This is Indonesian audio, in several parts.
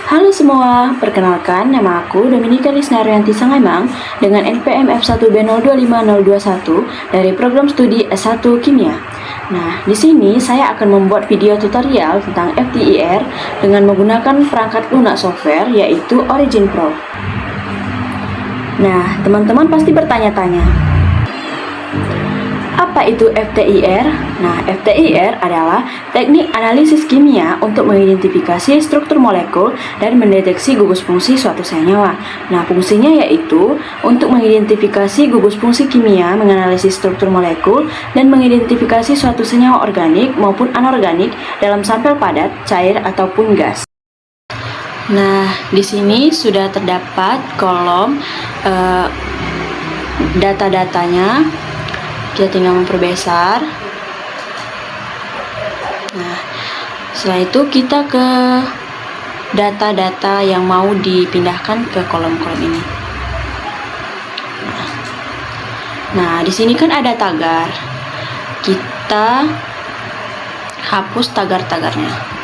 Halo semua, perkenalkan nama aku Dominika Lisnaryanti Sangaimang dengan NPM F1B025021 dari program studi S1 Kimia. Nah, di sini saya akan membuat video tutorial tentang FTIR dengan menggunakan perangkat lunak software yaitu Origin Pro. Nah, teman-teman pasti bertanya-tanya, apa itu FTIR? Nah, FTIR adalah teknik analisis kimia untuk mengidentifikasi struktur molekul dan mendeteksi gugus fungsi suatu sel nyawa. Nah, fungsinya yaitu untuk mengidentifikasi gugus fungsi kimia, menganalisis struktur molekul, dan mengidentifikasi suatu senyawa organik maupun anorganik dalam sampel padat, cair, ataupun gas. Nah, di sini sudah terdapat kolom data-datanya. Kita tinggal memperbesar. Nah, setelah itu kita ke data-data yang mau dipindahkan ke kolom-kolom ini. Nah, di sini kan ada tagar. Kita hapus tagar-tagarnya.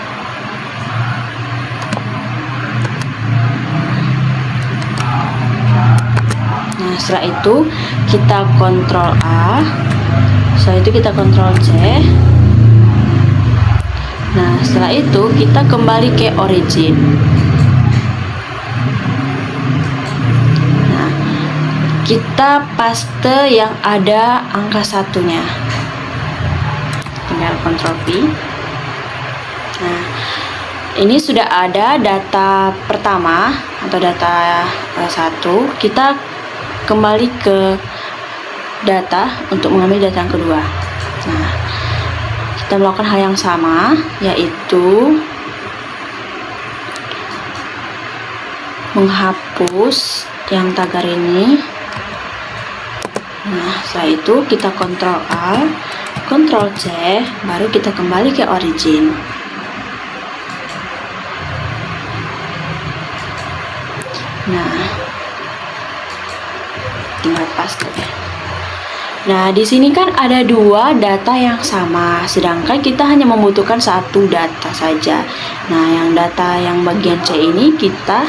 Nah, setelah itu kita kontrol A. Setelah itu kita kontrol C. Nah, setelah itu kita kembali ke origin. Nah, kita paste yang ada angka satunya. Tinggal kontrol V. Nah, ini sudah ada data pertama atau data 1. Kita kembali ke data untuk mengambil data yang kedua. Nah, kita melakukan hal yang sama, yaitu menghapus yang tagar ini. Nah, setelah itu kita kontrol A, kontrol C, baru kita kembali ke origin. Nah, tinggal paste. Nah, di sini kan ada dua data yang sama, sedangkan kita hanya membutuhkan satu data saja. Nah, yang data yang bagian C ini kita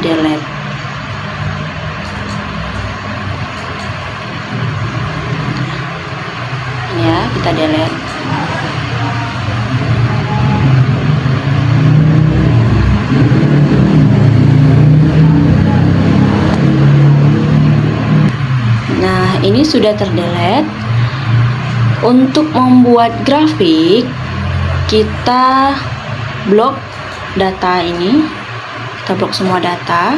delete. Ya, kita delete. Ini sudah terdelete. Untuk membuat grafik, kita blok data ini. Kita blok semua data.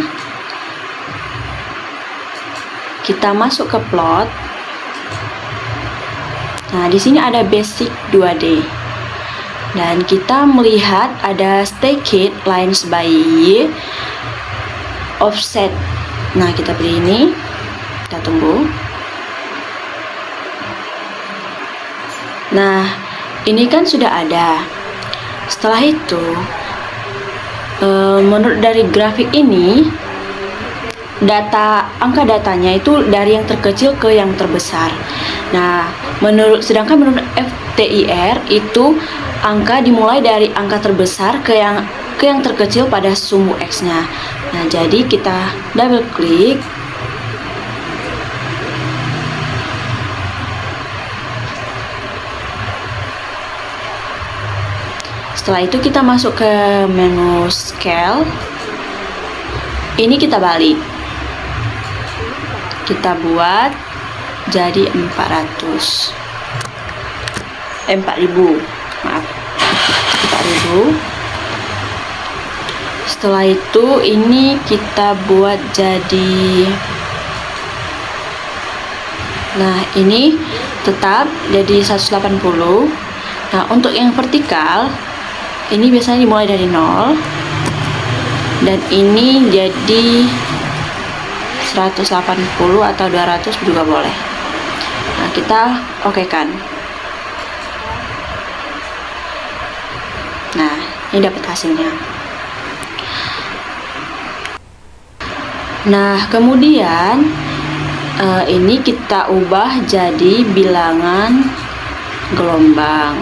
Kita masuk ke plot. Nah, di sini ada basic 2D. Dan kita melihat ada stacked lines by offset. Nah, kita beri ini. Kita tunggu. Nah, ini kan sudah ada. Setelah itu, menurut dari grafik ini, angka datanya itu dari yang terkecil ke yang terbesar. Nah, sedangkan menurut FTIR itu angka dimulai dari angka terbesar ke yang terkecil pada sumbu X-nya. Nah, jadi kita double klik. Setelah itu kita masuk ke menu scale. Ini kita balik. Kita buat jadi 4.000. Maaf. 4.000. Setelah itu ini kita buat jadi, nah, ini tetap jadi 180. Nah, untuk yang vertikal ini biasanya dimulai dari 0, dan ini jadi 180 atau 200 juga boleh. Nah, kita okekan. Nah, ini dapat hasilnya. Nah, kemudian ini kita ubah jadi bilangan gelombang.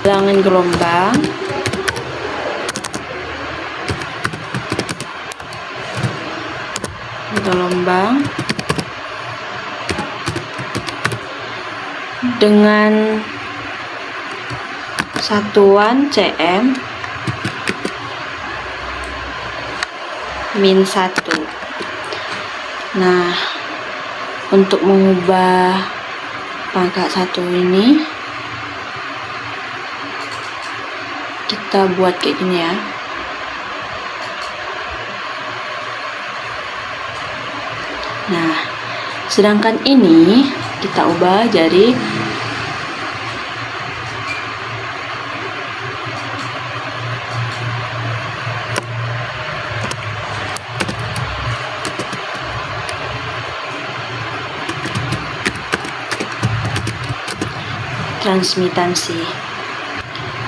bilangin gelombang. Gelombang dengan satuan cm min 1. Nah, untuk mengubah pangkat 1 ini kita buat kayak gini ya. Nah, sedangkan ini kita ubah jadi transmitansi.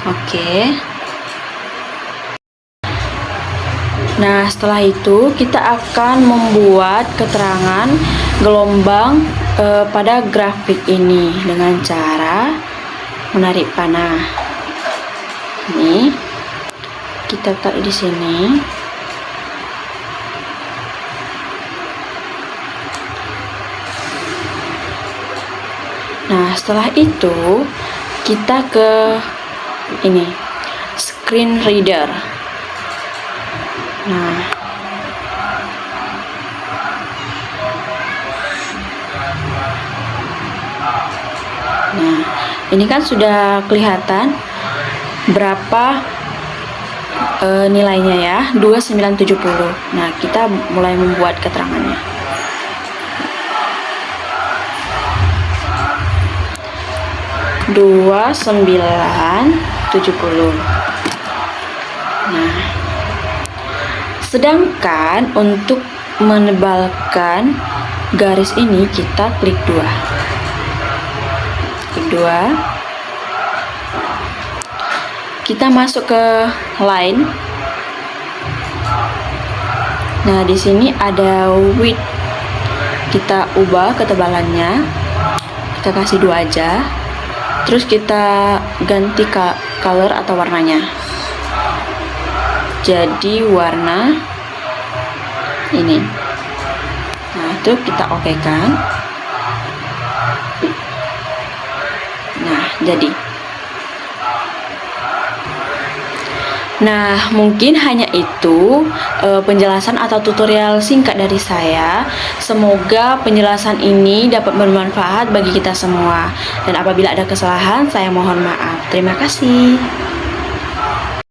Oke. Nah, setelah itu kita akan membuat keterangan gelombang pada grafik ini dengan cara menarik panah. Ini kita taruh di sini. Nah, setelah itu kita ke ini, screen reader. Nah, ini kan sudah kelihatan berapa nilainya ya, 2970. Nah, kita mulai membuat keterangannya. Nah, sedangkan untuk menebalkan garis ini kita klik 2. Kita masuk ke line. Nah, di sini ada width. Kita ubah ketebalannya. Kita kasih 2 aja. Terus kita ganti color atau warnanya. Jadi warna ini. Nah, itu kita oke kan. Nah, jadi. Nah, mungkin hanya itu penjelasan atau tutorial singkat dari saya. Semoga penjelasan ini dapat bermanfaat bagi kita semua. Dan apabila ada kesalahan, saya mohon maaf. Terima kasih.